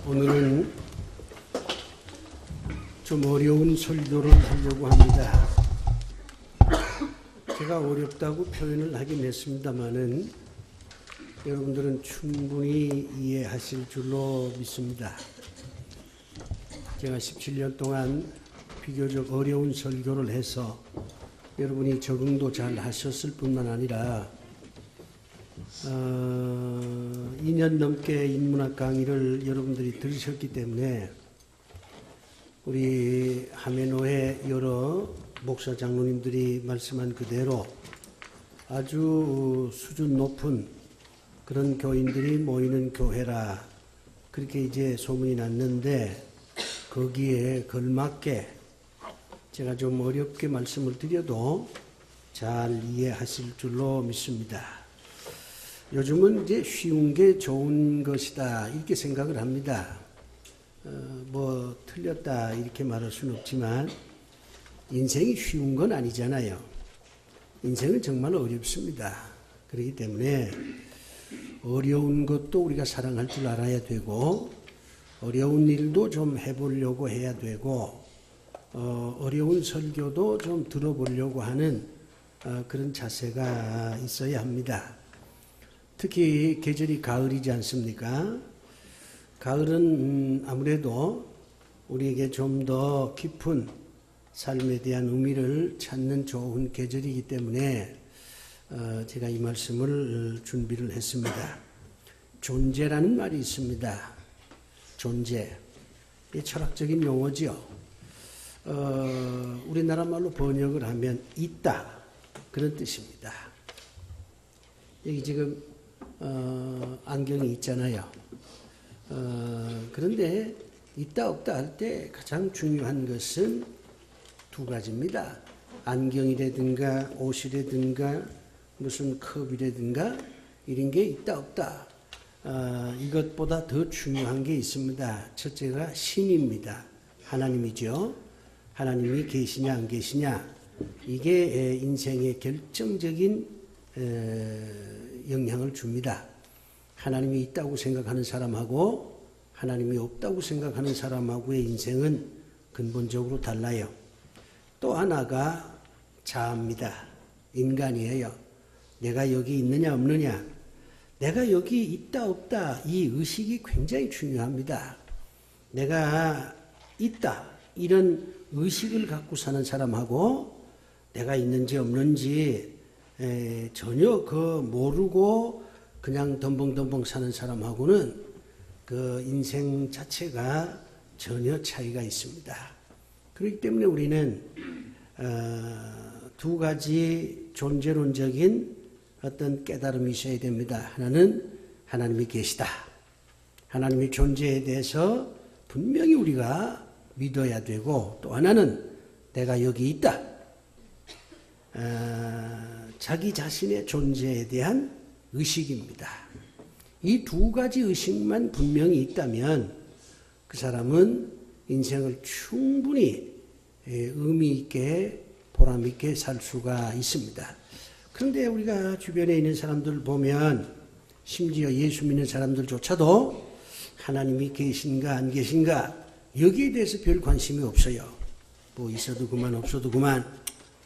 오늘은 좀 어려운 설교를 하려고 합니다. 제가 어렵다고 표현을 하긴 했습니다마는 여러분들은 충분히 이해하실 줄로 믿습니다. 제가 17년 동안 비교적 어려운 설교를 해서 여러분이 적응도 잘 하셨을 뿐만 아니라 2년 넘게 인문학 강의를 여러분들이 들으셨기 때문에 우리 하메노의 여러 목사 장로님들이 말씀한 그대로 아주 수준 높은 그런 교인들이 모이는 교회라 그렇게 이제 소문이 났는데 거기에 걸맞게 제가 좀 어렵게 말씀을 드려도 잘 이해하실 줄로 믿습니다. 요즘은 이제 쉬운 게 좋은 것이다 이렇게 생각을 합니다. 뭐 틀렸다 이렇게 말할 수는 없지만 인생이 쉬운 건 아니잖아요. 인생은 정말 어렵습니다. 그렇기 때문에 어려운 것도 우리가 사랑할 줄 알아야 되고 어려운 일도 좀 해보려고 해야 되고 어려운 설교도 좀 들어보려고 하는 그런 자세가 있어야 합니다. 특히 계절이 가을이지 않습니까? 가을은 아무래도 우리에게 좀 더 깊은 삶에 대한 의미를 찾는 좋은 계절이기 때문에 제가 이 말씀을 준비를 했습니다. 존재라는 말이 있습니다. 존재. 이 철학적인 용어지요. 우리나라 말로 번역을 하면 있다. 그런 뜻입니다. 여기 지금 안경이 있잖아요. 그런데 있다 없다 할 때 가장 중요한 것은 두 가지입니다. 안경이라든가 옷이라든가 무슨 컵이라든가 이런 게 있다 없다. 이것보다 더 중요한 게 있습니다. 첫째가 신입니다. 하나님이죠. 하나님이 계시냐 안 계시냐. 이게 인생의 결정적인 영향을 줍니다. 하나님이 있다고 생각하는 사람하고 하나님이 없다고 생각하는 사람하고의 인생은 근본적으로 달라요. 또 하나가 자아입니다. 인간이에요. 내가 여기 있느냐 없느냐. 내가 여기 있다 없다 이 의식이 굉장히 중요합니다. 내가 있다 이런 의식을 갖고 사는 사람하고 내가 있는지 없는지 전혀 모르고 그냥 덤벙덤벙 사는 사람하고는 그 인생 자체가 전혀 차이가 있습니다. 그렇기 때문에 우리는 두 가지 존재론적인 어떤 깨달음이 있어야 됩니다. 하나는 하나님이 계시다. 하나님의 존재에 대해서 분명히 우리가 믿어야 되고 또 하나는 내가 여기 있다. 자기 자신의 존재에 대한 의식입니다. 이 두 가지 의식만 분명히 있다면 그 사람은 인생을 충분히 의미 있게 보람 있게 살 수가 있습니다. 그런데 우리가 주변에 있는 사람들 보면 심지어 예수 믿는 사람들조차도 하나님이 계신가 안 계신가 여기에 대해서 별 관심이 없어요. 뭐 있어도 그만 없어도 그만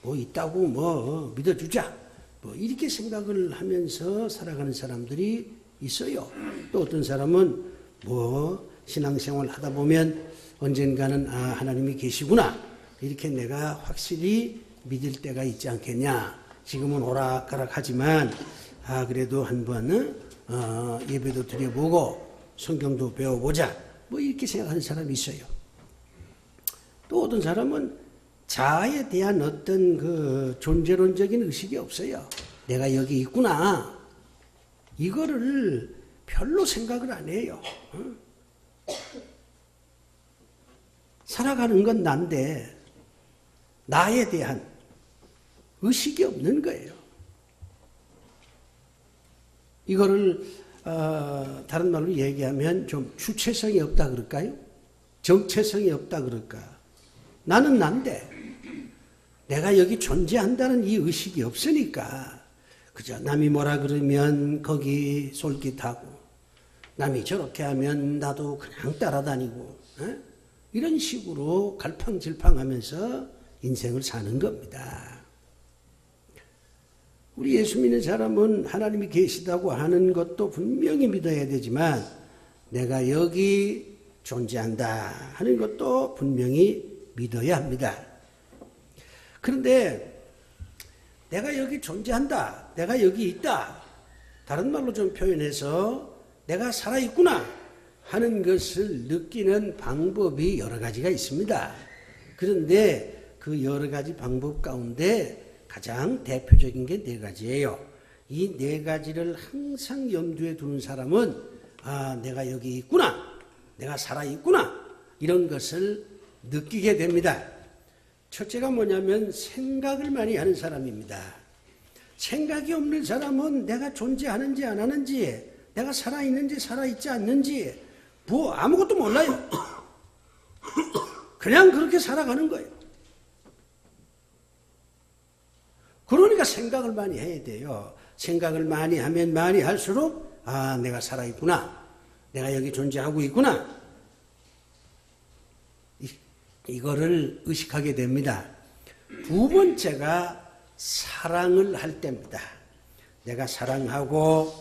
뭐 있다고 뭐 믿어주자 뭐 이렇게 생각을 하면서 살아가는 사람들이 있어요. 또 어떤 사람은 뭐 신앙생활 하다 보면 언젠가는 하나님이 계시구나 이렇게 내가 확실히 믿을 때가 있지 않겠냐. 지금은 오락가락하지만 그래도 한번 예배도 드려보고 성경도 배워보자 뭐 이렇게 생각하는 사람이 있어요. 또 어떤 사람은 자아에 대한 어떤 그 존재론적인 의식이 없어요. 내가 여기 있구나. 이거를 별로 생각을 안 해요. 살아가는 건 난데 나에 대한 의식이 없는 거예요. 이거를 다른 말로 얘기하면 좀 주체성이 없다 그럴까요? 정체성이 없다 그럴까? 나는 난데 내가 여기 존재한다는 이 의식이 없으니까 그저 남이 뭐라 그러면 거기 솔깃하고 남이 저렇게 하면 나도 그냥 따라다니고 이런 식으로 갈팡질팡하면서 인생을 사는 겁니다. 우리 예수 믿는 사람은 하나님이 계시다고 하는 것도 분명히 믿어야 되지만 내가 여기 존재한다 하는 것도 분명히 믿어야 합니다. 그런데 내가 여기 존재한다, 내가 여기 있다, 다른 말로 좀 표현해서 내가 살아있구나 하는 것을 느끼는 방법이 여러 가지가 있습니다. 그런데 그 여러 가지 방법 가운데 가장 대표적인 게 네 가지예요. 이 네 가지를 항상 염두에 두는 사람은 내가 여기 있구나, 내가 살아있구나 이런 것을 느끼게 됩니다. 첫째가 뭐냐면 생각을 많이 하는 사람입니다. 생각이 없는 사람은 내가 존재하는지 안 하는지, 내가 살아있는지 살아있지 않는지 아무것도 몰라요. 그냥 그렇게 살아가는 거예요. 그러니까 생각을 많이 해야 돼요. 생각을 많이 하면 많이 할수록 내가 살아있구나, 내가 여기 존재하고 있구나, 이거를 의식하게 됩니다. 두 번째가 사랑을 할 때입니다. 내가 사랑하고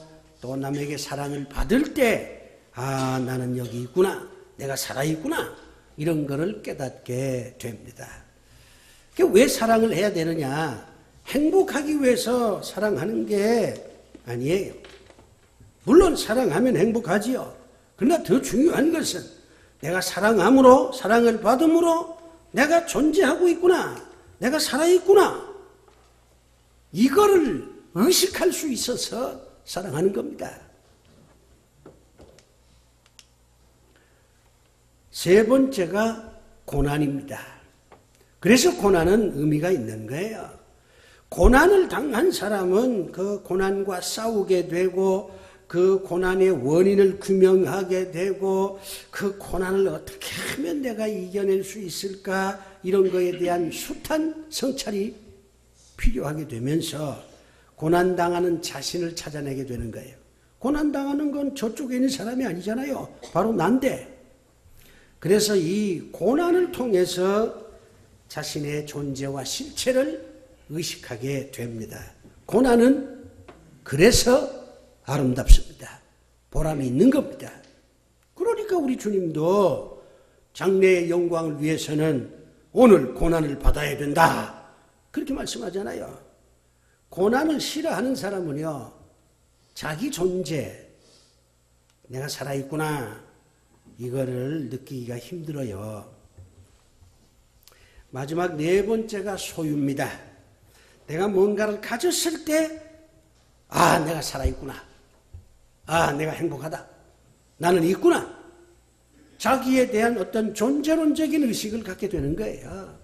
또 남에게 사랑을 받을 때 나는 여기 있구나, 내가 살아있구나 이런 거를 깨닫게 됩니다. 왜 사랑을 해야 되느냐? 행복하기 위해서 사랑하는 게 아니에요. 물론 사랑하면 행복하지요. 그러나 더 중요한 것은 내가 사랑함으로, 사랑을 받음으로 내가 존재하고 있구나, 내가 살아있구나 이거를 의식할 수 있어서 사랑하는 겁니다. 세 번째가 고난입니다. 그래서 고난은 의미가 있는 거예요. 고난을 당한 사람은 그 고난과 싸우게 되고 그 고난의 원인을 규명하게 되고 그 고난을 어떻게 하면 내가 이겨낼 수 있을까 이런 거에 대한 숱한 성찰이 필요하게 되면서 고난당하는 자신을 찾아내게 되는 거예요. 고난당하는 건 저쪽에 있는 사람이 아니잖아요. 바로 난데. 그래서 이 고난을 통해서 자신의 존재와 실체를 의식하게 됩니다. 고난은 그래서 아름답습니다. 보람이 있는 겁니다. 그러니까 우리 주님도 장래의 영광을 위해서는 오늘 고난을 받아야 된다 그렇게 말씀하잖아요. 고난을 싫어하는 사람은요, 자기 존재, 내가 살아있구나 이거를 느끼기가 힘들어요. 마지막 네 번째가 소유입니다. 내가 뭔가를 가졌을 때 내가 살아있구나, 내가 행복하다, 나는 있구나, 자기에 대한 어떤 존재론적인 의식을 갖게 되는 거예요.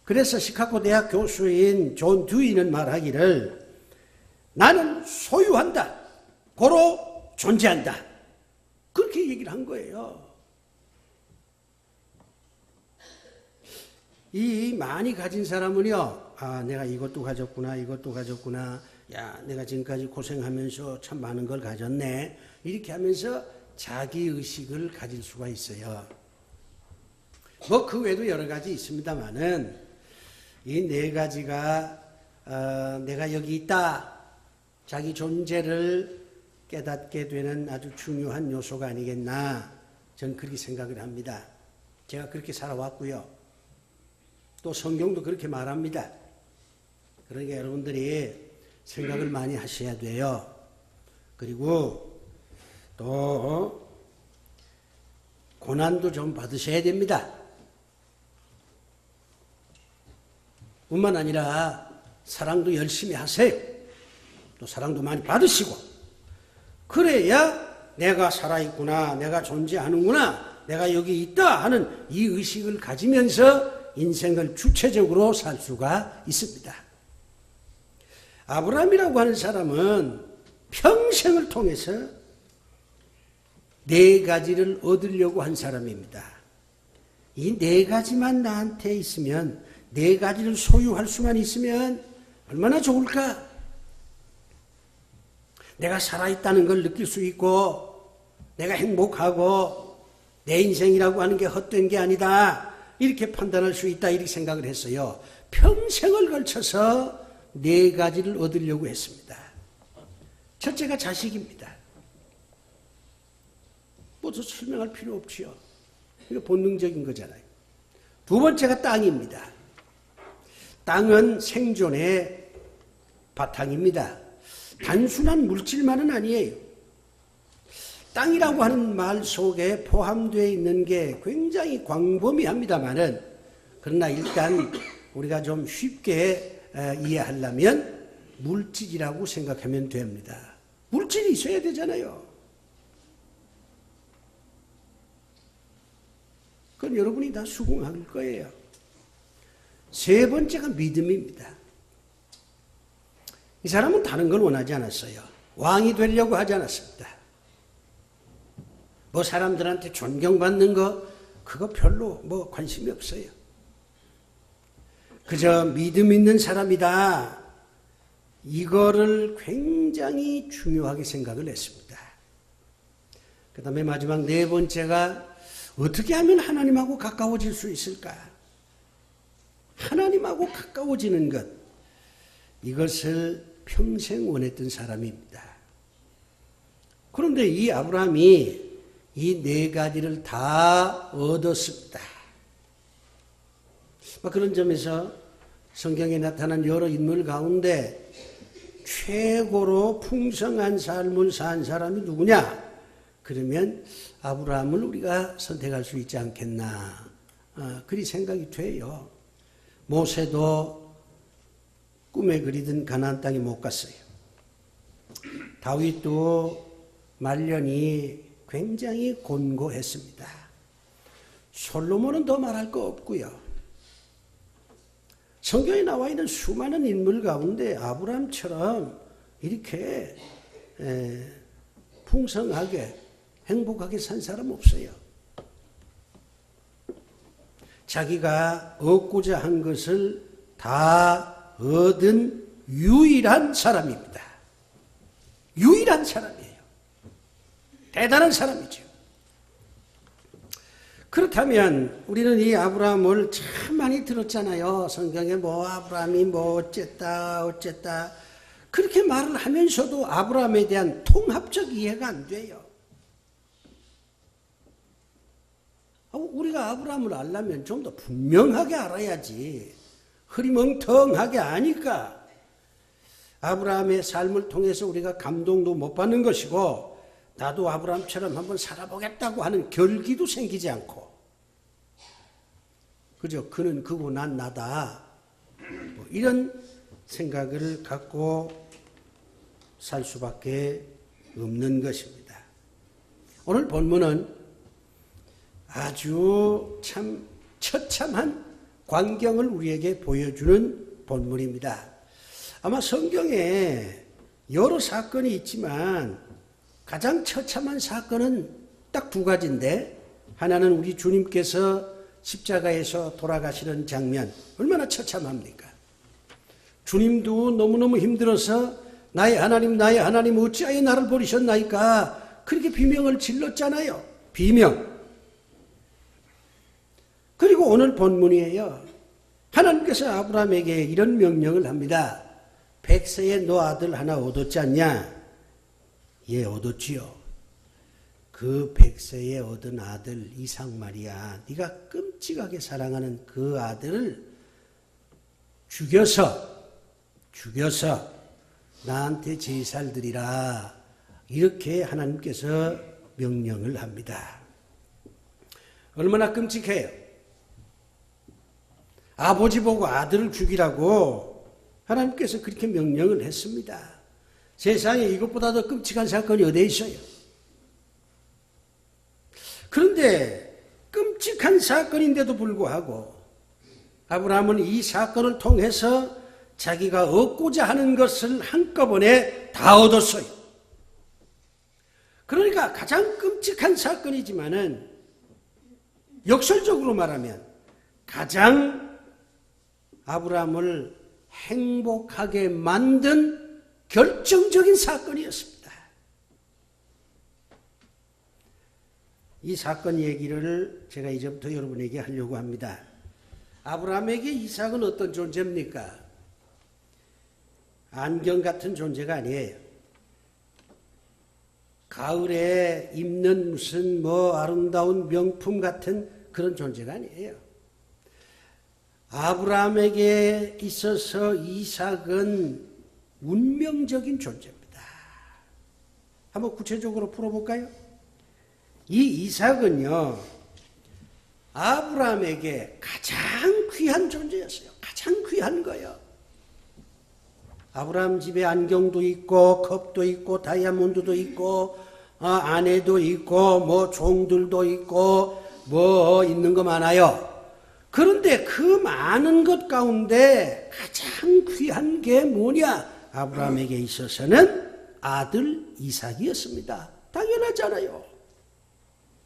그래서 시카고 대학 교수인 존 듀이는 말하기를 나는 소유한다, 고로 존재한다 그렇게 얘기를 한 거예요. 이 많이 가진 사람은요, 내가 이것도 가졌구나, 이것도 가졌구나, 야, 내가 지금까지 고생하면서 참 많은 걸 가졌네 이렇게 하면서 자기의식을 가질 수가 있어요. 그 외에도 여러 가지 있습니다만은 이 네 가지가 내가 여기 있다, 자기 존재를 깨닫게 되는 아주 중요한 요소가 아니겠나 저는 그렇게 생각을 합니다. 제가 그렇게 살아왔고요. 또 성경도 그렇게 말합니다. 그러니까 여러분들이 생각을 많이 하셔야 돼요. 그리고 또 고난도 좀 받으셔야 됩니다. 뿐만 아니라 사랑도 열심히 하세요. 또 사랑도 많이 받으시고 그래야 내가 살아있구나, 내가 존재하는구나, 내가 여기 있다 하는 이 의식을 가지면서 인생을 주체적으로 살 수가 있습니다. 아브라함이라고 하는 사람은 평생을 통해서 네 가지를 얻으려고 한 사람입니다. 이 네 가지만 나한테 있으면, 네 가지를 소유할 수만 있으면 얼마나 좋을까? 내가 살아있다는 걸 느낄 수 있고, 내가 행복하고 내 인생이라고 하는 게 헛된 게 아니다. 이렇게 판단할 수 있다. 이렇게 생각을 했어요. 평생을 걸쳐서 4가지를 얻으려고 했습니다. 첫째가 자식입니다. 뭐더 설명할 필요 없지요. 이거 본능적인 거잖아요. 두 번째가 땅입니다. 땅은 생존의 바탕입니다. 단순한 물질만은 아니에요. 땅이라고 하는 말 속에 포함되어 있는 게 굉장히 광범위합니다만은, 그러나 일단 우리가 좀 쉽게 이해하려면 물질이라고 생각하면 됩니다. 물질이 있어야 되잖아요. 그건 여러분이 다 수긍할 거예요. 세 번째가 믿음입니다. 이 사람은 다른 걸 원하지 않았어요. 왕이 되려고 하지 않았습니다. 뭐 사람들한테 존경받는 거 그거 별로 뭐 관심이 없어요. 그저 믿음 있는 사람이다. 이거를 굉장히 중요하게 생각을 했습니다. 그 다음에 마지막 4번째가 어떻게 하면 하나님하고 가까워질 수 있을까? 하나님하고 가까워지는 것, 이것을 평생 원했던 사람입니다. 그런데 이 아브라함이 이 4가지를 다 얻었습니다. 그런 점에서 성경에 나타난 여러 인물 가운데 최고로 풍성한 삶을 산 사람이 누구냐? 그러면 아브라함을 우리가 선택할 수 있지 않겠나, 그리 생각이 돼요. 모세도 꿈에 그리던 가나안 땅에 못 갔어요. 다윗도 말년이 굉장히 곤고했습니다. 솔로몬은 더 말할 거 없고요. 성경에 나와 있는 수많은 인물 가운데 아브라함처럼 이렇게 풍성하게 행복하게 산 사람 없어요. 자기가 얻고자 한 것을 다 얻은 유일한 사람입니다. 유일한 사람이에요. 대단한 사람이죠. 그렇다면 우리는 이 아브라함을 참 많이 들었잖아요. 성경에 뭐 아브라함이 뭐 어쨌다 그렇게 말을 하면서도 아브라함에 대한 통합적 이해가 안 돼요. 우리가 아브라함을 알려면 좀 더 분명하게 알아야지. 흐리멍텅하게 아니까 아브라함의 삶을 통해서 우리가 감동도 못 받는 것이고, 나도 아브라함처럼 한번 살아보겠다고 하는 결기도 생기지 않고, 그저 그는 그고 난 나다, 뭐 이런 생각을 갖고 살 수밖에 없는 것입니다. 오늘 본문은 아주 참 처참한 광경을 우리에게 보여주는 본문입니다. 아마 성경에 여러 사건이 있지만 가장 처참한 사건은 딱 2가지인데, 하나는 우리 주님께서 십자가에서 돌아가시는 장면, 얼마나 처참합니까? 주님도 너무너무 힘들어서 나의 하나님 어찌하여 나를 버리셨나이까, 그렇게 비명을 질렀잖아요. 비명. 그리고 오늘 본문이에요. 하나님께서 아브라함에게 이런 명령을 합니다. 100세에 너 아들 하나 얻었지 않냐? 예, 얻었지요. 그 100세에 얻은 아들 이삭 말이야. 네가 끔찍하게 사랑하는 그 아들을 죽여서 나한테 제사를 드리라. 이렇게 하나님께서 명령을 합니다. 얼마나 끔찍해요. 아버지 보고 아들을 죽이라고 하나님께서 그렇게 명령을 했습니다. 세상에 이것보다 더 끔찍한 사건이 어디에 있어요? 그런데 끔찍한 사건인데도 불구하고 아브라함은 이 사건을 통해서 자기가 얻고자 하는 것을 한꺼번에 다 얻었어요. 그러니까 가장 끔찍한 사건이지만은 역설적으로 말하면 가장 아브라함을 행복하게 만든 결정적인 사건이었습니다. 이 사건 얘기를 제가 이제부터 여러분에게 하려고 합니다. 아브라함에게 이삭은 어떤 존재입니까? 안경 같은 존재가 아니에요. 가을에 입는 무슨 아름다운 명품 같은 그런 존재가 아니에요. 아브라함에게 있어서 이삭은 운명적인 존재입니다. 한번 구체적으로 풀어볼까요? 이 이삭은요, 아브라함에게 가장 귀한 존재였어요. 가장 귀한 거예요. 아브라함 집에 안경도 있고 컵도 있고 다이아몬드도 있고 아내도 있고 종들도 있고 있는 거 많아요. 그런데 그 많은 것 가운데 가장 귀한 게 뭐냐? 아브라함에게 있어서는 아들 이삭이었습니다. 당연하잖아요.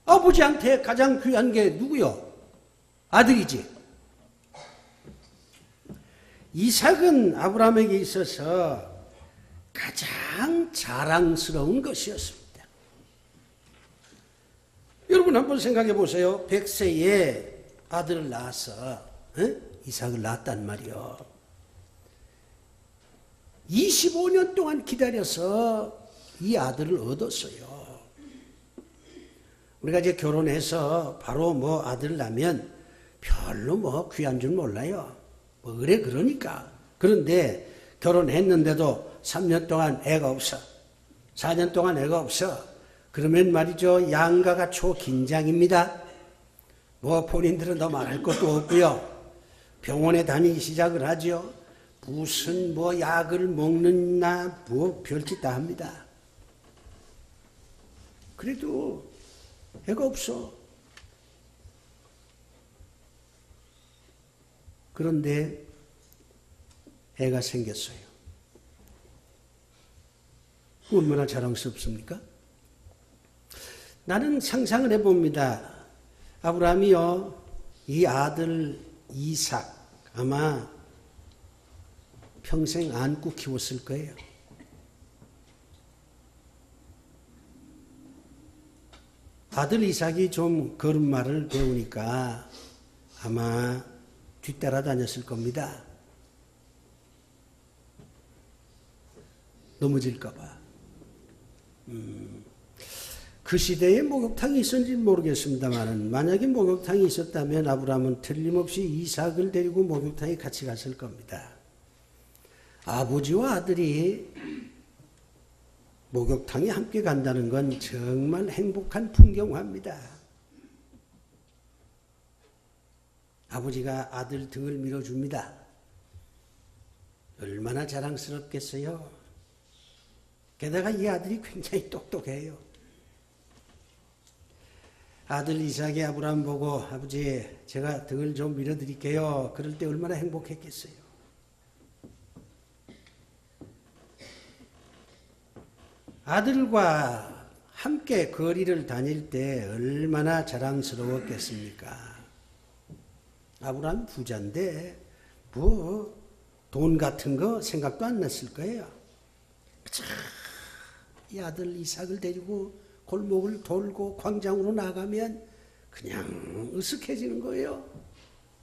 아버지한테 가장 귀한 게 누구요? 아들이지. 이삭은 아브라함에게 있어서 가장 자랑스러운 것이었습니다. 여러분 한번 생각해 보세요. 100세에 아들을 낳아서 이삭을 낳았단 말이요. 25년 동안 기다려서 이 아들을 얻었어요. 우리가 이제 결혼해서 바로 아들을 낳으면 별로 귀한 줄 몰라요. 그래 그러니까. 그런데 결혼했는데도 3년 동안 애가 없어. 4년 동안 애가 없어. 그러면 말이죠. 양가가 초긴장입니다. 본인들은 더 말할 것도 없고요. 병원에 다니기 시작을 하죠. 무슨 약을 먹느냐 별짓 다 합니다. 그래도 애가 없어. 그런데 애가 생겼어요. 얼마나 자랑스럽습니까? 나는 상상을 해봅니다. 아브라함이요, 이 아들 이삭 아마 평생 안고 키웠을 거예요. 아들 이삭이 좀 걸음마를 배우니까 아마 뒤따라 다녔을 겁니다. 넘어질까 봐. 그 시대에 목욕탕이 있었는지 모르겠습니다만 만약에 목욕탕이 있었다면 아브라함은 틀림없이 이삭을 데리고 목욕탕에 같이 갔을 겁니다. 아버지와 아들이 목욕탕에 함께 간다는 건 정말 행복한 풍경화입니다. 아버지가 아들 등을 밀어줍니다. 얼마나 자랑스럽겠어요. 게다가 이 아들이 굉장히 똑똑해요. 아들 이삭이 아브라함 보고 아버지 제가 등을 좀 밀어드릴게요. 그럴 때 얼마나 행복했겠어요. 아들과 함께 거리를 다닐 때 얼마나 자랑스러웠겠습니까? 아브라함 부자인데 돈 같은 거 생각도 안 났을 거예요. 이 아들 이삭을 데리고 골목을 돌고 광장으로 나가면 그냥 으쓱해지는 거예요.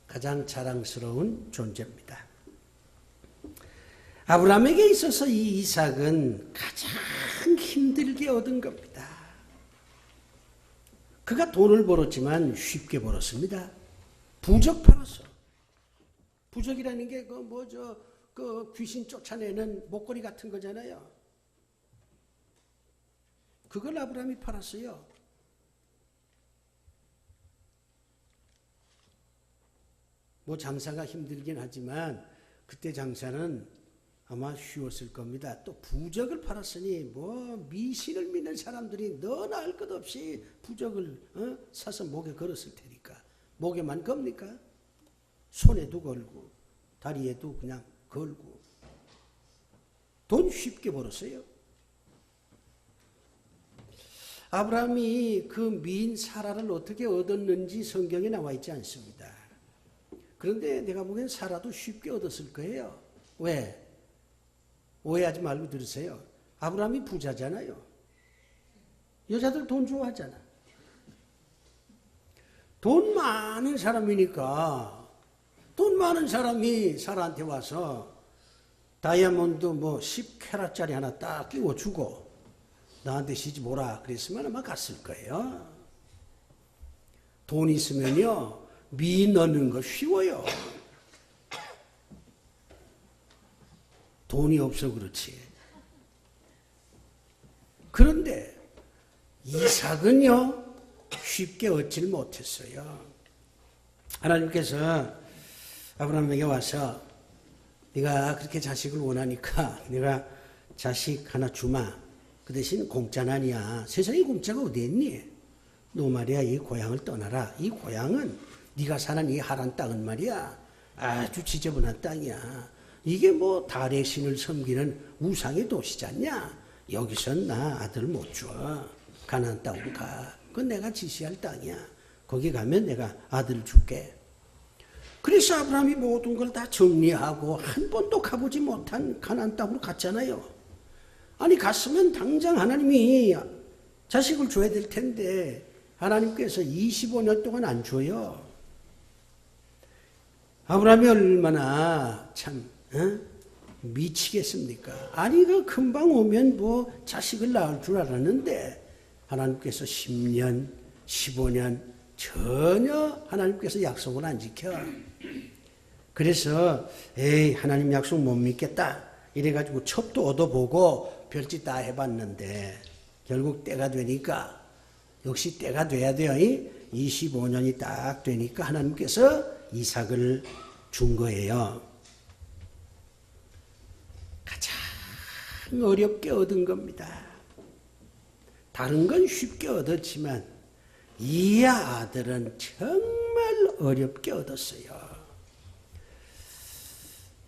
가장 자랑스러운 존재입니다. 아브라함에게 있어서 이 이삭은 가장 힘들게 얻은 겁니다. 그가 돈을 벌었지만 쉽게 벌었습니다. 부적 팔았어. 부적이라는 게 그 귀신 쫓아내는 목걸이 같은 거잖아요. 그걸 아브라함이 팔았어요. 장사가 힘들긴 하지만 그때 장사는 아마 쉬웠을 겁니다. 또 부적을 팔았으니 미신을 믿는 사람들이 너나 할 것 없이 부적을 사서 목에 걸었을 테니까. 목에만 겁니까? 손에도 걸고 다리에도 그냥 걸고 돈 쉽게 벌었어요. 아브라함이 그 미인 사라를 어떻게 얻었는지 성경에 나와 있지 않습니다. 그런데 내가 보기엔 사라도 쉽게 얻었을 거예요. 왜? 오해하지 말고 들으세요. 아브라함이 부자잖아요. 여자들 돈 좋아하잖아. 돈 많은 사람이니까 돈 많은 사람이 사라한테 와서 다이아몬드 뭐 10캐럿짜리 하나 딱 끼워주고 나한테 시집 오라 그랬으면 아마 갔을 거예요. 돈 있으면요 미 넣는 거 쉬워요. 돈이 없어 그렇지. 그런데 이삭은요 쉽게 얻지를 못했어요. 하나님께서 아브라함에게 와서 네가 그렇게 자식을 원하니까 내가 자식 하나 주마. 그 대신 공짜는 아니야. 세상에 공짜가 어디 있니? 너 말이야 이 고향을 떠나라. 이 고향은 네가 사는 이 하란 땅은 말이야 아주 지저분한 땅이야. 이게 뭐 달의 신을 섬기는 우상의 도시지 않냐? 여기선 나 아들 못 줘. 가나안 땅으로 가. 그건 내가 지시할 땅이야. 거기 가면 내가 아들 줄게. 그래서 아브라함이 모든 걸 다 정리하고 한 번도 가보지 못한 가나안 땅으로 갔잖아요. 아니 갔으면 당장 하나님이 자식을 줘야 될 텐데 하나님께서 25년 동안 안 줘요. 아브라함이 얼마나 참 미치겠습니까? 아니 그 금방 오면 뭐 자식을 낳을 줄 알았는데 하나님께서 10년, 15년 전혀 하나님께서 약속을 안 지켜. 그래서 에이 하나님 약속 못 믿겠다 이래가지고 첩도 얻어보고 별짓 다 해봤는데 결국 때가 되니까 역시 때가 돼야 돼요. 25년이 딱 되니까 하나님께서 이삭을 준 거예요. 가장 어렵게 얻은 겁니다. 다른 건 쉽게 얻었지만 이 아들은 정말 어렵게 얻었어요.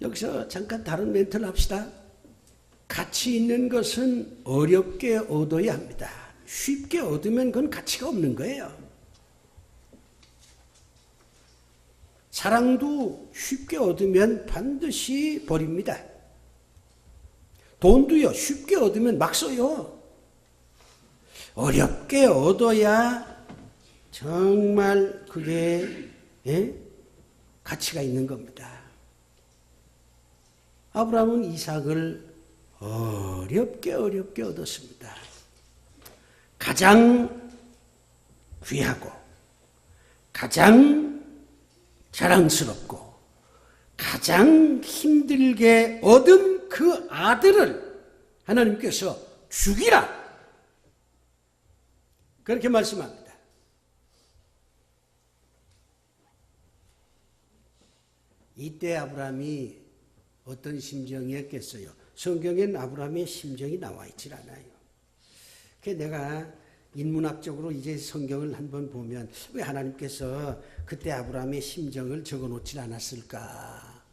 여기서 잠깐 다른 멘트를 합시다. 가치 있는 것은 어렵게 얻어야 합니다. 쉽게 얻으면 그건 가치가 없는 거예요. 사랑도 쉽게 얻으면 반드시 버립니다. 돈도요 쉽게 얻으면 막 써요. 어렵게 얻어야 정말 그게 가치가 있는 겁니다. 아브라함은 이삭을 어렵게 얻었습니다. 가장 귀하고 가장 자랑스럽고 가장 힘들게 얻은 그 아들을 하나님께서 죽이라 그렇게 말씀합니다. 이때 아브라함이 어떤 심정이었겠어요? 성경엔 아브라함의 심정이 나와 있질 않아요. 그래서 내가 인문학적으로 이제 성경을 한번 보면 왜 하나님께서 그때 아브라함의 심정을 적어놓질 않았을까?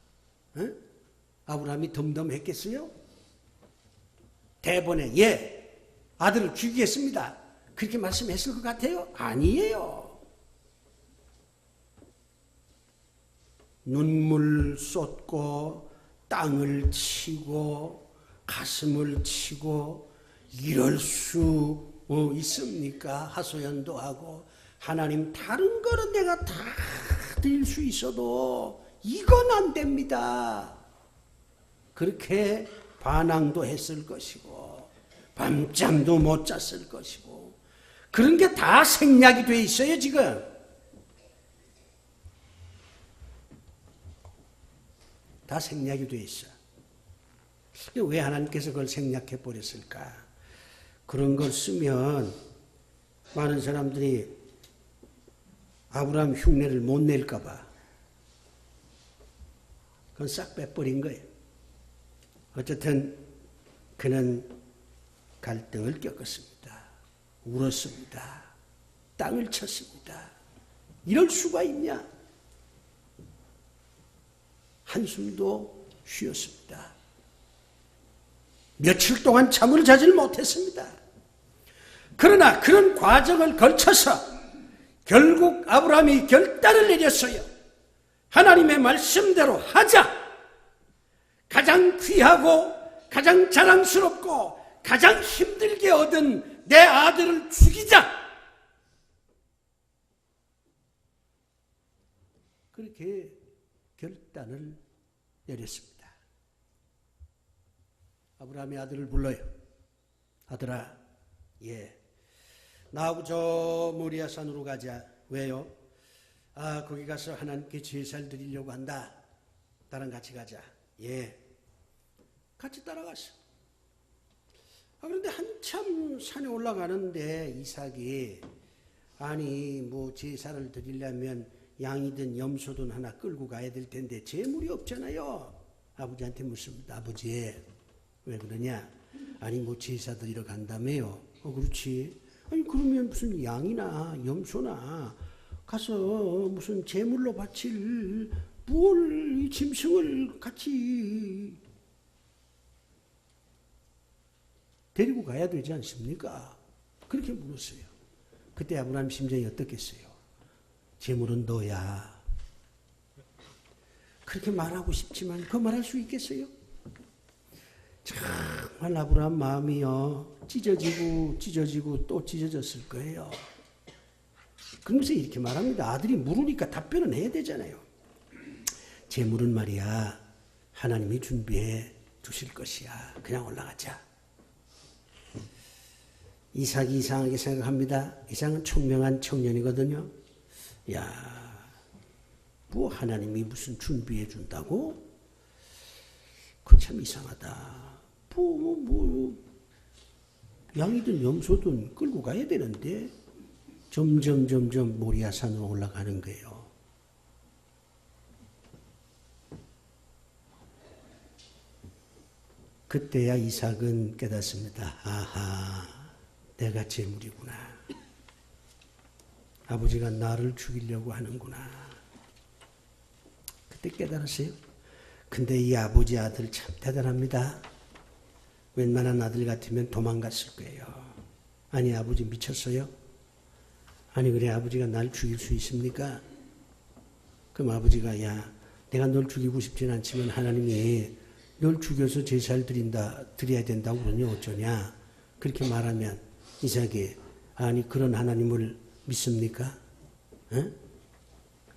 아브라함이 덤덤했겠어요? 대본에 아들을 죽이겠습니다. 그렇게 말씀했을 것 같아요? 아니에요. 눈물 쏟고 땅을 치고 가슴을 치고 이럴 수 있습니까? 하소연도 하고 하나님 다른 거는 내가 다 드릴 수 있어도 이건 안 됩니다. 그렇게 반항도 했을 것이고 밤잠도 못 잤을 것이고 그런 게 다 생략이 돼 있어요 지금. 다 생략이 돼 있어. 왜 하나님께서 그걸 생략해 버렸을까? 그런 걸 쓰면 많은 사람들이 아브라함 흉내를 못 낼까 봐 그건 싹 빼버린 거예요. 어쨌든 그는 갈등을 겪었습니다. 울었습니다. 땅을 쳤습니다. 이럴 수가 있냐? 한숨도 쉬었습니다. 며칠 동안 잠을 자질 못했습니다. 그러나 그런 과정을 거쳐서 결국 아브라함이 결단을 내렸어요. 하나님의 말씀대로 하자. 가장 귀하고 가장 자랑스럽고 가장 힘들게 얻은 내 아들을 죽이자. 그렇게 결단을 내렸습니다. 아브라함이 아들을 불러요. 아들아, 나하고 저 모리아 산으로 가자. 왜요? 거기 가서 하나님께 제사를 드리려고 한다. 나랑 같이 가자. 같이 따라갔어. 그런데 한참 산에 올라가는데 이삭이 제사를 드리려면 양이든 염소든 하나 끌고 가야 될 텐데 재물이 없잖아요. 아버지한테 묻습니다. 아버지, 왜 그러냐? 제사 드리러 간다며요. 그렇지. 그러면 무슨 양이나 염소나 가서 무슨 제물로 바칠 짐승을 같이 데리고 가야 되지 않습니까? 그렇게 물었어요. 그때 아브라함 심정이 어떻겠어요? 재물은 너야. 그렇게 말하고 싶지만 그 말할 수 있겠어요? 정말 아브라함 마음이요, 찢어지고 또 찢어졌을 거예요. 그러면서 이렇게 말합니다. 아들이 물으니까 답변은 해야 되잖아요. 재물은 말이야, 하나님이 준비해 주실 것이야. 그냥 올라가자. 이삭이 이상하게 생각합니다. 이삭은 총명한 청년이거든요. 하나님이 무슨 준비해 준다고? 그 참 이상하다. 양이든 염소든 끌고 가야 되는데 점점 모리아산으로 올라가는 거예요. 그때야 이삭은 깨닫습니다. 내가 재물이구나. 아버지가 나를 죽이려고 하는구나. 그때 깨달았어요. 근데 이 아버지 아들 참 대단합니다. 웬만한 아들 같으면 도망갔을 거예요. 아버지 미쳤어요? 그래 아버지가 날 죽일 수 있습니까? 그럼 아버지가 내가 널 죽이고 싶진 않지만 하나님이 널 죽여서 제사를 드려야 된다고 그러니 어쩌냐? 그렇게 말하면 이삭이 그런 하나님을 믿습니까?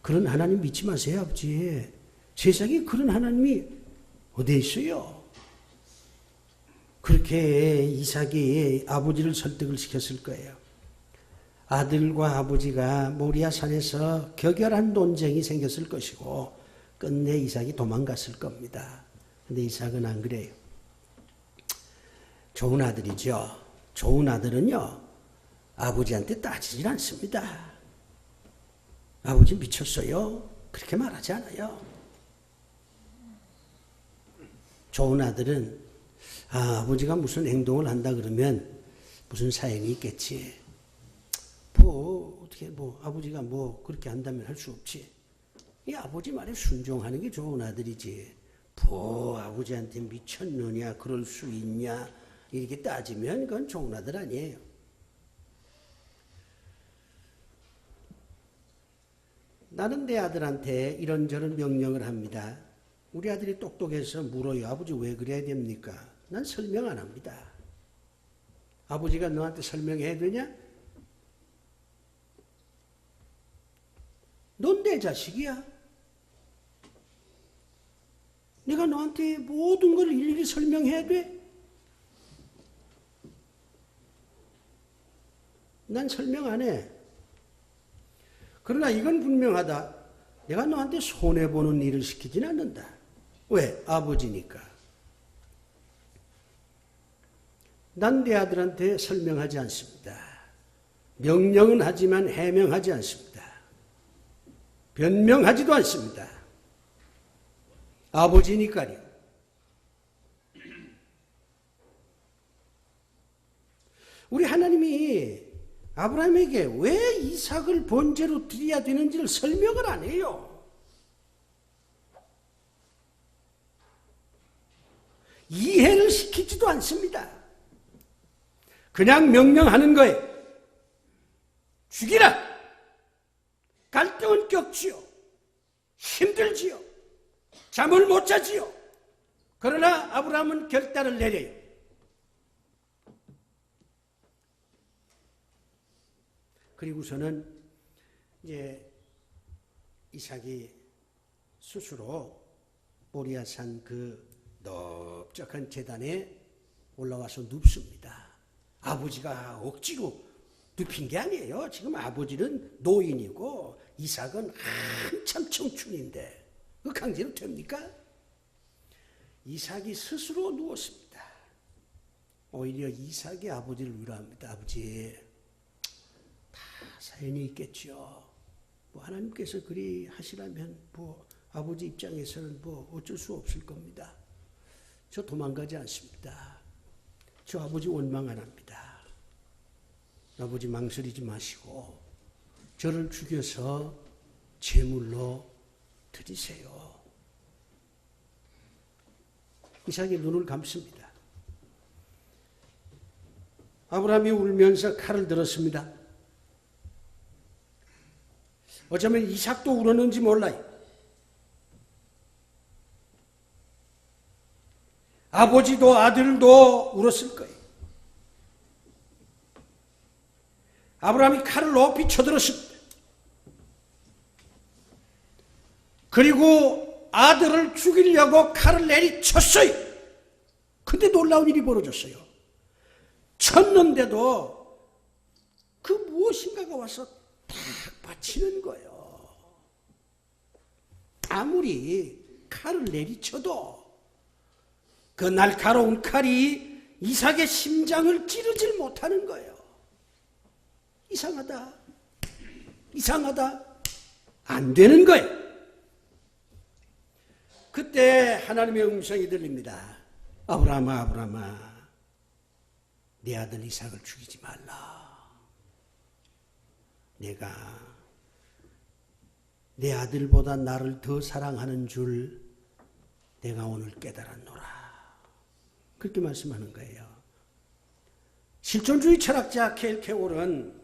그런 하나님 믿지 마세요, 아버지. 세상에 그런 하나님이 어디 있어요? 그렇게 이삭이 아버지를 설득을 시켰을 거예요. 아들과 아버지가 모리아 산에서 격렬한 논쟁이 생겼을 것이고 끝내 이삭이 도망갔을 겁니다. 근데 이삭은 안 그래요. 좋은 아들이죠. 좋은 아들은요, 아버지한테 따지질 않습니다. 아버지 미쳤어요? 그렇게 말하지 않아요. 좋은 아들은 아버지가 무슨 행동을 한다 그러면 무슨 사연이 있겠지. 아버지가 그렇게 한다면 할 수 없지. 이 아버지 말에 순종하는 게 좋은 아들이지. 아버지한테 미쳤느냐, 그럴 수 있냐, 이렇게 따지면 그건 좋은 아들 아니에요. 나는 내 아들한테 이런저런 명령을 합니다. 우리 아들이 똑똑해서 물어요. 아버지 왜 그래야 됩니까? 난 설명 안 합니다. 아버지가 너한테 설명해야 되냐? 넌 내 자식이야. 내가 너한테 모든 걸 일일이 설명해야 돼? 난 설명 안 해. 그러나 이건 분명하다. 내가 너한테 손해보는 일을 시키진 않는다. 왜? 아버지니까. 난 내 아들한테 설명하지 않습니다. 명령은 하지만 해명하지 않습니다. 변명하지도 않습니다. 아버지니까요. 우리 하나님이 아브라함에게 왜 이삭을 번제로 드려야 되는지를 설명을 안 해요. 이해를 시키지도 않습니다. 그냥 명령하는 거예요. 죽이라! 갈등은 격지요. 힘들지요. 잠을 못 자지요. 그러나 아브라함은 결단을 내려요. 그리고서는 이제 이삭이 스스로 모리아산 그 넓적한 계단에 올라와서 눕습니다. 아버지가 억지로 눕힌 게 아니에요. 지금 아버지는 노인이고 이삭은 한참 청춘인데 그 강제로 됩니까? 이삭이 스스로 누웠습니다. 오히려 이삭이 아버지를 위로합니다. 아버지, 다 사연이 있겠죠. 뭐 하나님께서 그리 하시라면 뭐 아버지 입장에서는 뭐 어쩔 수 없을 겁니다. 저 도망가지 않습니다. 저 아버지 원망 안 합니다. 아버지 망설이지 마시고 저를 죽여서 제물로 드리세요. 이삭이 눈을 감습니다. 아브라함이 울면서 칼을 들었습니다. 어쩌면 이삭도 울었는지 몰라요. 아버지도 아들도 울었을 거예요. 아브라함이 칼을 높이 쳐들었습니다. 그리고 아들을 죽이려고 칼을 내리쳤어요. 근데 놀라운 일이 벌어졌어요. 쳤는데도 그 무엇인가가 와서 탁 받치는 거예요. 아무리 칼을 내리쳐도 그 날카로운 칼이 이삭의 심장을 찌르질 못하는 거예요. 이상하다. 이상하다. 안 되는 거예요. 그때 하나님의 음성이 들립니다. 아브라함아, 아브라함아, 내 아들 이삭을 죽이지 말라. 내가 내 아들보다 나를 더 사랑하는 줄 내가 오늘 깨달았노라. 그렇게 말씀하는 거예요. 실존주의 철학자 켈케골은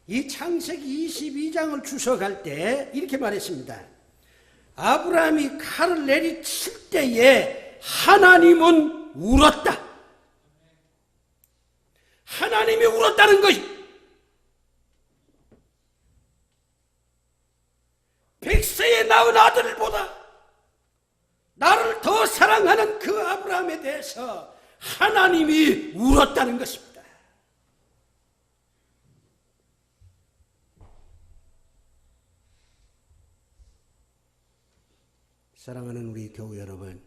이 창세기 22장을 주석할 때 이렇게 말했습니다. 아브라함이 칼을 내리칠 때에 하나님은 울었다. 하나님이 울었다는 것이 100세에 낳은 아들보다 나를 더 사랑하는 그 아브라함에 대해서 하나님이 울었다는 것입니다. 사랑하는 우리 교우 여러분,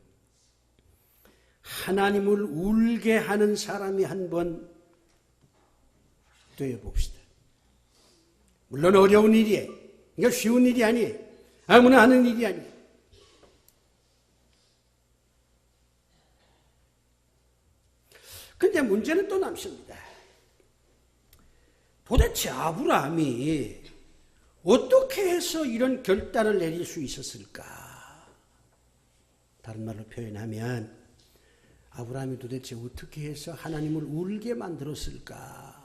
하나님을 울게 하는 사람이 한번 되어봅시다. 물론 어려운 일이에요. 이거 쉬운 일이 아니에요. 아무나 하는 일이 아니에요. 근데 문제는 또 남습니다. 도대체 아브라함이 어떻게 해서 이런 결단을 내릴 수 있었을까? 다른 말로 표현하면 아브라함이 도대체 어떻게 해서 하나님을 울게 만들었을까?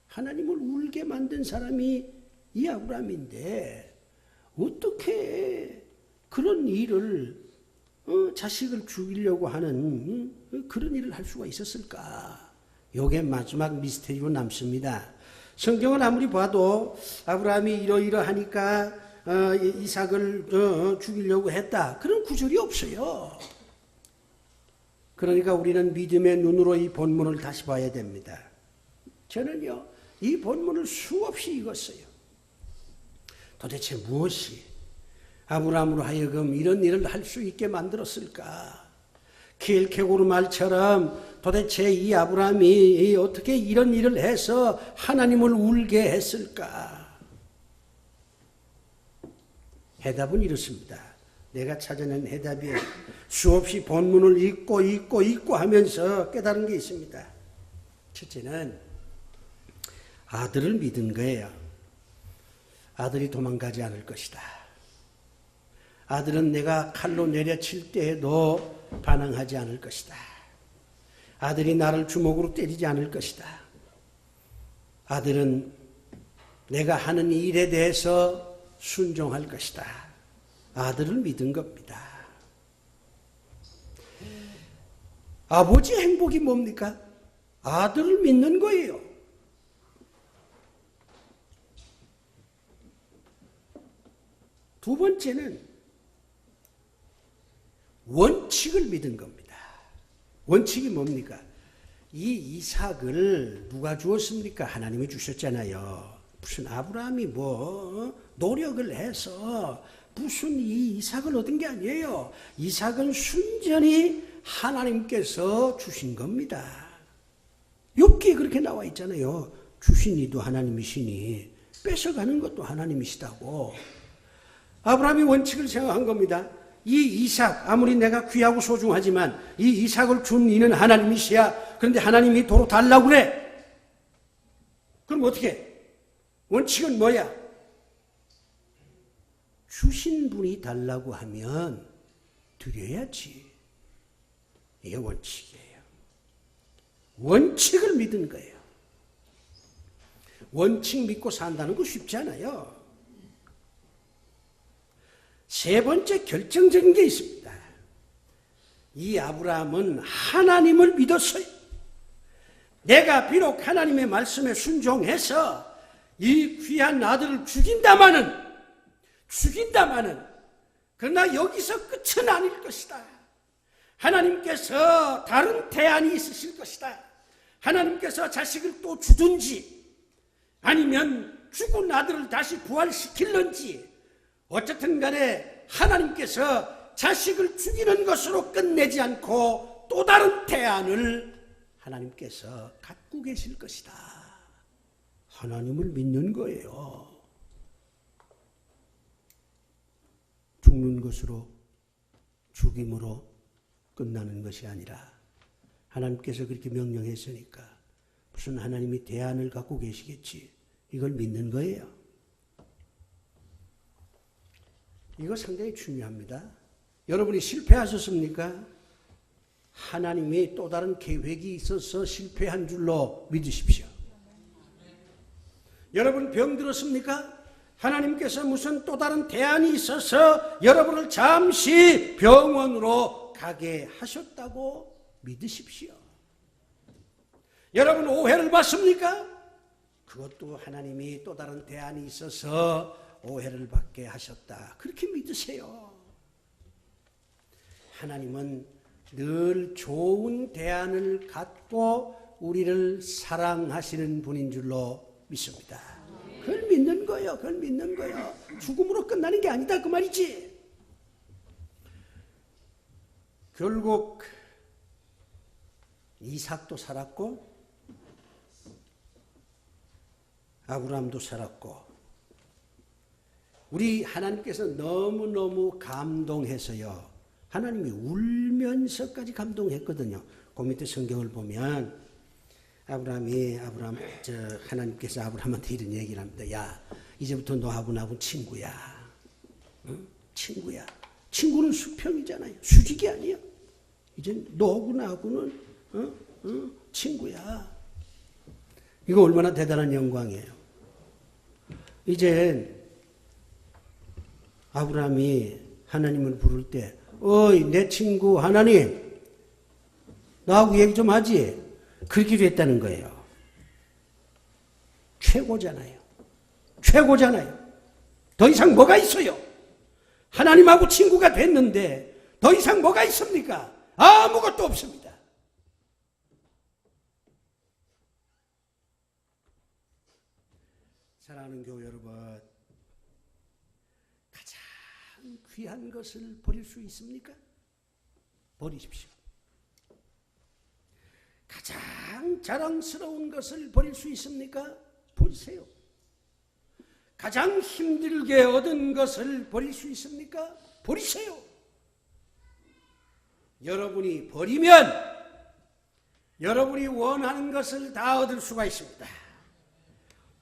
하나님을 울게 만든 사람이 이 아브라함인데 어떻게 그런 일을 자식을 죽이려고 하는 그런 일을 할 수가 있었을까? 이게 마지막 미스테리로 남습니다. 성경을 아무리 봐도 아브라함이 이러이러하니까 이삭을 죽이려고 했다. 그런 구절이 없어요. 그러니까 우리는 믿음의 눈으로 이 본문을 다시 봐야 됩니다. 저는요, 이 본문을 수없이 읽었어요. 도대체 무엇이 아브라함으로 하여금 이런 일을 할 수 있게 만들었을까? 킬케고르 말처럼 도대체 이 아브라함이 어떻게 이런 일을 해서 하나님을 울게 했을까? 해답은 이렇습니다. 내가 찾아낸 해답이 수없이 본문을 읽고 하면서 깨달은 게 있습니다. 첫째는 아들을 믿은 거예요. 아들이 도망가지 않을 것이다. 아들은 내가 칼로 내려칠 때에도 반항하지 않을 것이다. 아들이 나를 주먹으로 때리지 않을 것이다. 아들은 내가 하는 일에 대해서 순종할 것이다. 아들을 믿은 겁니다. 아버지의 행복이 뭡니까? 아들을 믿는 거예요. 두 번째는 원칙을 믿은 겁니다. 원칙이 뭡니까? 이 이삭을 누가 주었습니까? 하나님이 주셨잖아요. 무슨 아브라함이 노력을 해서 무슨 이 이삭을 얻은 게 아니에요. 이삭은 순전히 하나님께서 주신 겁니다. 욥기에 그렇게 나와 있잖아요. 주신 이도 하나님이시니 뺏어가는 것도 하나님이시다고. 아브라함이 원칙을 생각한 겁니다. 이 이삭, 아무리 내가 귀하고 소중하지만 이 이삭을 준 이는 하나님이시야. 그런데 하나님이 도로 달라고 그래. 그럼 어떻게? 원칙은 뭐야? 주신 분이 달라고 하면 드려야지. 이게 원칙이에요. 원칙을 믿은 거예요. 원칙 믿고 산다는 거 쉽지 않아요. 세 번째 결정적인 게 있습니다. 이 아브라함은 하나님을 믿었어요. 내가 비록 하나님의 말씀에 순종해서 이 귀한 아들을 죽인다마는 그러나 여기서 끝은 아닐 것이다. 하나님께서 다른 대안이 있으실 것이다. 하나님께서 자식을 또 주든지 아니면 죽은 아들을 다시 부활시킬는지 어쨌든 간에 하나님께서 자식을 죽이는 것으로 끝내지 않고 또 다른 대안을 하나님께서 갖고 계실 것이다. 하나님을 믿는 거예요. 죽는 것으로 죽임으로 끝나는 것이 아니라 하나님께서 그렇게 명령했으니까 무슨 하나님이 대안을 갖고 계시겠지. 이걸 믿는 거예요. 이거 상당히 중요합니다. 여러분이 실패하셨습니까? 하나님이 또 다른 계획이 있어서 실패한 줄로 믿으십시오. 여러분 병들었습니까? 하나님께서 무슨 또 다른 대안이 있어서 여러분을 잠시 병원으로 가게 하셨다고 믿으십시오. 여러분 오해를 받습니까? 그것도 하나님이 또 다른 대안이 있어서 오해를 받게 하셨다. 그렇게 믿으세요. 하나님은 늘 좋은 대안을 갖고 우리를 사랑하시는 분인 줄로 믿습니다. 그걸 믿는 거예요. 그걸 믿는 거예요. 죽음으로 끝나는 게 아니다 그 말이지. 결국 이삭도 살았고 아브라함도 살았고 우리 하나님께서 너무너무 감동해서요. 하나님이 울면서까지 감동했거든요. 그 밑에 성경을 보면 하나님께서 아브라함한테 이런 얘기를 합니다. 야, 이제부터 너하고 나하고 친구야. 응? 친구야. 친구는 수평이잖아요. 수직이 아니야. 이제 너하고 나하고는 친구야. 이거 얼마나 대단한 영광이에요. 이제 아브라함이 하나님을 부를 때 어이 내 친구 하나님 나하고 얘기 좀 하지. 그렇게 됐다는 거예요. 최고잖아요. 더 이상 뭐가 있어요? 하나님하고 친구가 됐는데 더 이상 뭐가 있습니까? 아무것도 없습니다. 사랑하는 교회 여러분, 가장 귀한 것을 버릴 수 있습니까? 버리십시오. 가장 자랑스러운 것을 버릴 수 있습니까? 버리세요. 가장 힘들게 얻은 것을 버릴 수 있습니까? 버리세요. 여러분이 버리면 여러분이 원하는 것을 다 얻을 수가 있습니다.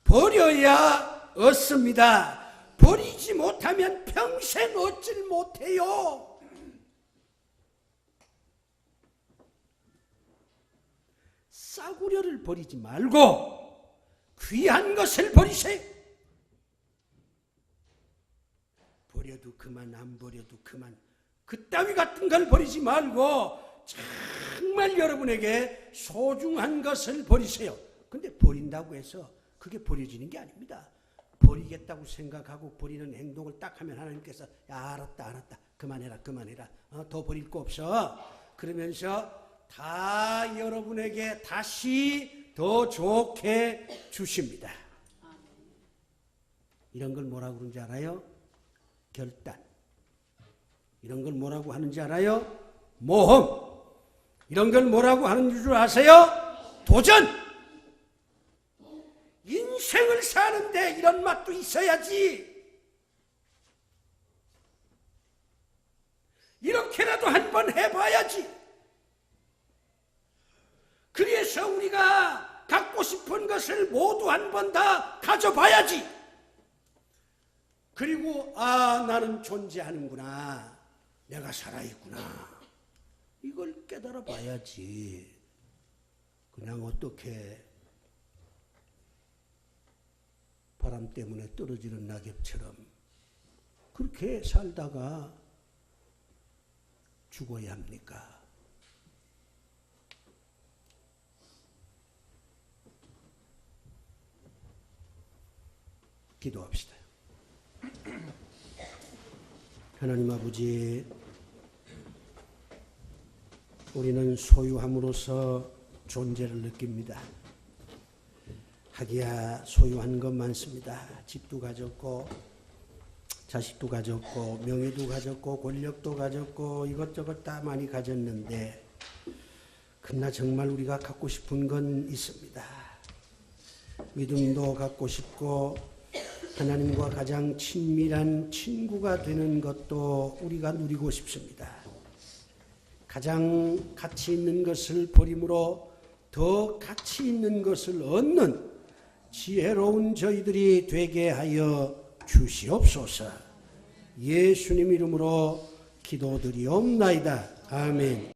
버려야 얻습니다. 버리지 못하면 평생 얻질 못해요. 싸구려를 버리지 말고 귀한 것을 버리세요. 버려도 그만, 안 버려도 그만. 그따위 같은 걸 버리지 말고 정말 여러분에게 소중한 것을 버리세요. 근데 버린다고 해서 그게 버려지는 게 아닙니다. 버리겠다고 생각하고 버리는 행동을 딱 하면 하나님께서 야, 알았다. 그만해라. 더 버릴 거 없어. 그러면서 다 여러분에게 다시 더 좋게 주십니다. 이런 걸 뭐라고 그러는지 알아요? 결단. 이런 걸 뭐라고 하는지 알아요? 모험. 이런 걸 뭐라고 하는 줄 아세요? 도전. 인생을 사는데 이런 맛도 있어야지. 이렇게라도 한번 해봐야지. 그래서 우리가 갖고 싶은 것을 모두 한 번 다 가져봐야지. 그리고 나는 존재하는구나. 내가 살아있구나. 이걸 깨달아 봐야지. 그냥 어떻게 바람 때문에 떨어지는 낙엽처럼 그렇게 살다가 죽어야 합니까? 기도합시다. 하나님 아버지, 우리는 소유함으로써 존재를 느낍니다. 하기야 소유한 것 많습니다. 집도 가졌고 자식도 가졌고 명예도 가졌고 권력도 가졌고 이것저것 다 많이 가졌는데 그러나 정말 우리가 갖고 싶은 건 있습니다. 믿음도 갖고 싶고 하나님과 가장 친밀한 친구가 되는 것도 우리가 누리고 싶습니다. 가장 가치 있는 것을 버림으로 더 가치 있는 것을 얻는 지혜로운 저희들이 되게 하여 주시옵소서. 예수님 이름으로 기도드리옵나이다. 아멘.